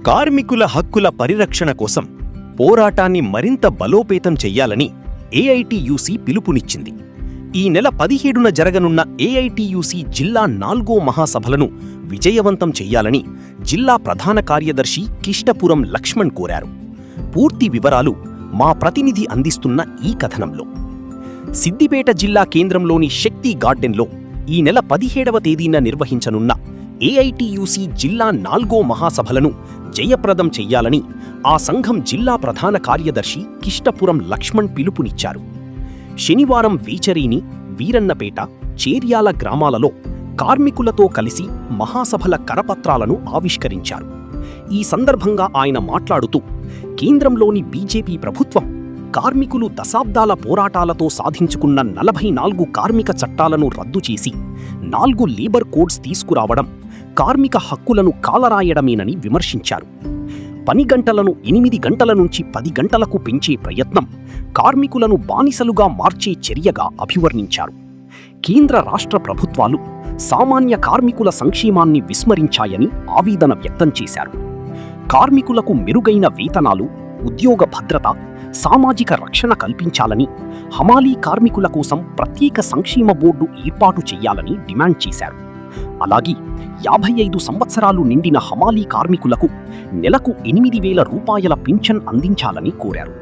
కార్మికుల హక్కుల పరిరక్షణ కోసం పోరాటాన్ని మరింత బలోపేతం చెయ్యాలని ఏఐటియుసి పిలుపునిచ్చింది. ఈ నెల 17న జరగనున్న ఏఐటియుసి జిల్లా 4వ మహాసభలను విజయవంతం చెయ్యాలని జిల్లా ప్రధాన కార్యదర్శి కిష్టపురం లక్ష్మణ్ కోరారు. పూర్తి వివరాలు మా ప్రతినిధి అందిస్తున్న ఈ కథనంలో. సిద్దిపేట జిల్లా కేంద్రంలోని శక్తి గార్డెన్లో ఈ నెల 17వ తేదీన నిర్వహించనున్న ఏఐటియుసి జిల్లా 4వ మహాసభలను జయప్రదం చెయ్యాలని ఆ సంఘం జిల్లా ప్రధాన కార్యదర్శి కిష్టపురం లక్ష్మణ్ పిలుపునిచ్చారు. శనివారం వీచరీని, వీరన్నపేట, చేర్యాల గ్రామాలలో కార్మికులతో కలిసి మహాసభల కరపత్రాలను ఆవిష్కరించారు. ఈ సందర్భంగా ఆయన మాట్లాడుతూ, కేంద్రంలోని బీజేపీ ప్రభుత్వం కార్మికులు దశాబ్దాల పోరాటాలతో సాధించుకున్న 44 కార్మిక చట్టాలను రద్దు చేసి 4 లేబర్ కోడ్స్ తీసుకురావడం కార్మిక హక్కులను కాలరాయడమేనని విమర్శించారు. పని గంటలను 8 గంటల నుంచి 10 గంటలకు పెంచే ప్రయత్నం కార్మికులను బానిసలుగా మార్చే చర్యగా అభివర్ణించారు. కేంద్ర రాష్ట్ర ప్రభుత్వాలు సామాన్య కార్మికుల సంక్షేమాన్ని విస్మరించాయని ఆవేదన వ్యక్తం చేశారు. కార్మికులకు మెరుగైన వేతనాలు, ఉద్యోగ భద్రత, సామాజిక రక్షణ కల్పించాలని, హమాలీ కార్మికుల కోసం ప్రత్యేక సంక్షేమ బోర్డు ఏర్పాటు చేయాలని డిమాండ్ చేశారు. అలాగే 55 సంవత్సరాలు నిండిన హమాలీ కార్మికులకు నెలకు 8,000 రూపాయల పింఛన్ అందించాలని కోరారు.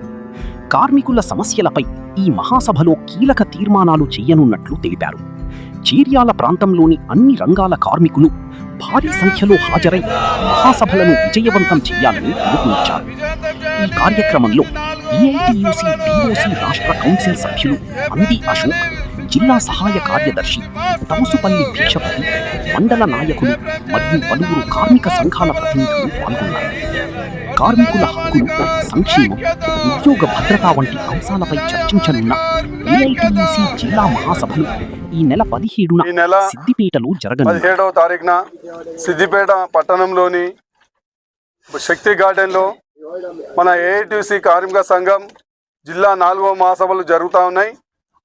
కార్మికుల సమస్యలపై ఈ మహాసభలో కీలక తీర్మానాలు చేయనున్నట్లు తెలిపారు. చేర్యాల ప్రాంతంలోని అన్ని రంగాల కార్మికులు భారీ సంఖ్యలో హాజరై మహాసభలను విజయవంతం చేయాలని పిలుపునిచ్చారు. ఈ కార్యక్రమంలో ఏఐటియుసి డిఓసి రాష్ట్ర కౌన్సిల్ సభ్యులు అంది అశోక్, జిల్లా సహాయ కార్యదర్శి తమసుపల్లి భిక్షపతి, మండల నాయకులు మరియు పలువురు కార్మిక సంఘాల ప్రతినిధులు పాల్గొన్నారు. కార్మికుల హక్కులు, సంక్షేమం, ఉద్యోగ భద్రత వంటి అంశాలపై చర్చించనున్న ఏఐటియుసి జిల్లా మహాసభలు ఈ నెల 17న సిద్దిపేటలో జరగనున్నాయి. 17వ తారీఖున సిద్దిపేట పట్టణంలోని శక్తి గార్డెన్లో మన ఏఐటియుసి కార్మిక సంఘం జిల్లా 4వ మహాసభలు జరుగుతూ ఉన్నాయి.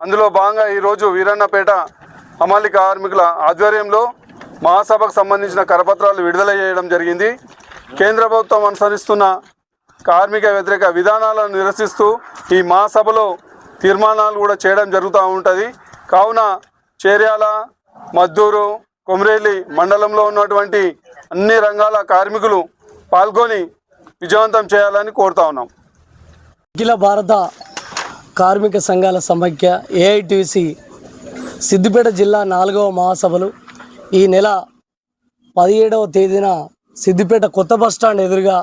అందులో భాగంగా ఈరోజు వీరన్నపేట హమాలీ కార్మికుల ఆధ్వర్యంలో మహాసభకు సంబంధించిన కరపత్రాలు విడుదల చేయడం జరిగింది. కేంద్ర ప్రభుత్వం అనుసరిస్తున్న కార్మిక వ్యతిరేక విధానాలను నిరసిస్తూ ఈ మహాసభలో తీర్మానాలు కూడా చేయడం జరుగుతూ ఉంటుంది. కావున చేర్యాల, మద్దూరు, కొమరేలి మండలంలో ఉన్నటువంటి అన్ని రంగాల కార్మికులు పాల్గొని విజయవంతం చేయాలని కోరుతా ఉన్నాం. అఖిల భారత కార్మిక సంఘాల సమైక్య ఏఐటియుసి సిద్దిపేట జిల్లా 4వ మహాసభలు ఈ నెల 17వ తేదీన సిద్దిపేట కొత్త బస్టాండ్ ఎదురుగా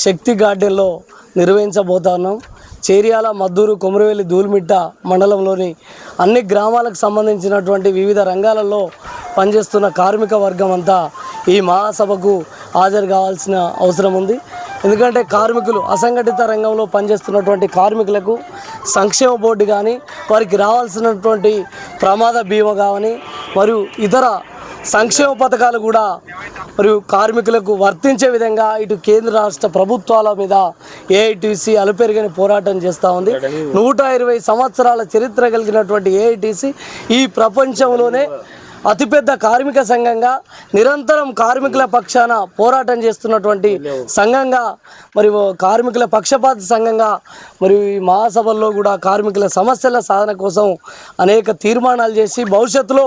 శక్తి గార్డెన్లో నిర్వహించబోతున్నాం. చేర్యాల, మద్దూరు, కొమరవెల్లి, దూల్మిట్ట మండలంలోని అన్ని గ్రామాలకు సంబంధించినటువంటి వివిధ రంగాలలో పనిచేస్తున్న కార్మిక వర్గం అంతా ఈ మహాసభకు హాజరు కావాల్సిన అవసరం ఉంది. ఎందుకంటే కార్మికులు, అసంఘటిత రంగంలో పనిచేస్తున్నటువంటి కార్మికులకు సంక్షేమ బోర్డు కానీ, వారికి రావాల్సినటువంటి ప్రమాద బీమా కానీ మరియు ఇతర సంక్షేమ పథకాలు కూడా మరియు కార్మికులకు వర్తించే విధంగా ఇటు కేంద్ర రాష్ట్ర ప్రభుత్వాల మీద ఏఐటిసి అలుపెరుగని పోరాటం చేస్తూ ఉంది. 120 సంవత్సరాల చరిత్ర కలిగినటువంటి ఏఐటిసి ఈ ప్రపంచంలోనే అతిపెద్ద కార్మిక సంఘంగా, నిరంతరం కార్మికుల పక్షాన పోరాటం చేస్తున్నటువంటి సంఘంగా, మరియు కార్మికుల పక్షపాత సంఘంగా, మరియు ఈ మహాసభల్లో కూడా కార్మికుల సమస్యల సాధన కోసం అనేక తీర్మానాలు చేసి భవిష్యత్తులో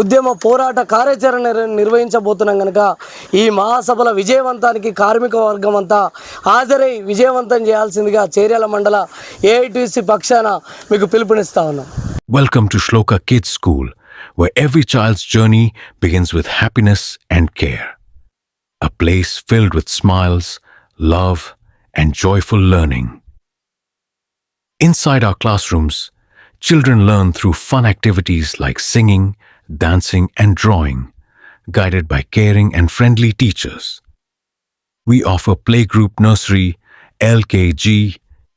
ఉద్యమ పోరాట కార్యాచరణ నిర్వహించబోతున్నాం కనుక ఈ మహాసభల విజయవంతానికి కార్మిక వర్గం అంతా హాజరై విజయవంతం చేయాల్సిందిగా చేర్యాల మండల ఏఐటిసి పక్షాన మీకు పిలుపునిస్తా ఉన్నాం. Welcome to Shloka Kids School, where every child's journey begins with happiness and care. A place filled with smiles, love, and joyful learning. Inside our classrooms, children learn through fun activities like singing, dancing, and drawing, guided by caring and friendly teachers. We offer playgroup nursery, LKG,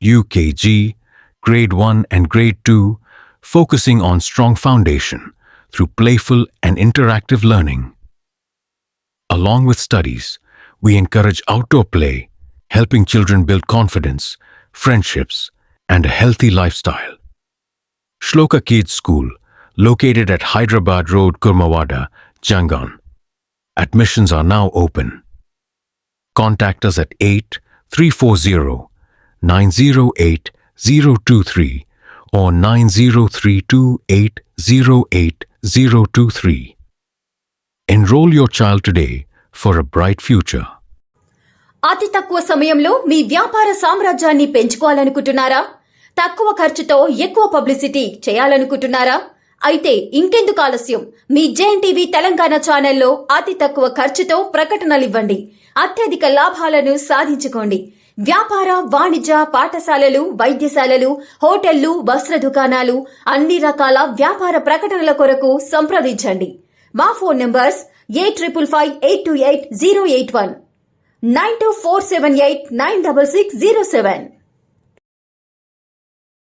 UKG, Grade 1 and Grade 2, focusing on strong foundation through playful and interactive learning. Along with studies, we encourage outdoor play, helping children build confidence, friendships, and a healthy lifestyle. Shloka Kids School, located at Hyderabad Road, Kurmawada, Jangan. Admissions are now open. Contact us at 8340-908-023 or 9032808023. Enroll your child today for a bright future. అతి తక్కువ సమయంలో మీ వ్యాపార సామ్రాజ్యాన్ని పెంచుకోవాలనుకుంటున్నారా? తక్కువ ఖర్చుతో ఎక్కువ publicity చేయాలనుకుంటున్నారా? అయితే ఇంకెందుకు ఆలస్యం? మీ జేఎన్టీవీ తెలంగాణ ఛానల్లో అతి తక్కువ ఖర్చుతో ప్రకటనలివ్వండి. అత్యధిక లాభాలను సాధించుకోండి. వ్యాపార, వాణిజ్య, పాఠశాలలు, వైద్యశాలలు, హోటళ్లు, వస్త్ర దుకాణాలు, అన్ని రకాల వ్యాపార ప్రకటనల కొరకు సంప్రదించండి. మా ఫోన్ నంబర్స్ 8558288081 9247896607.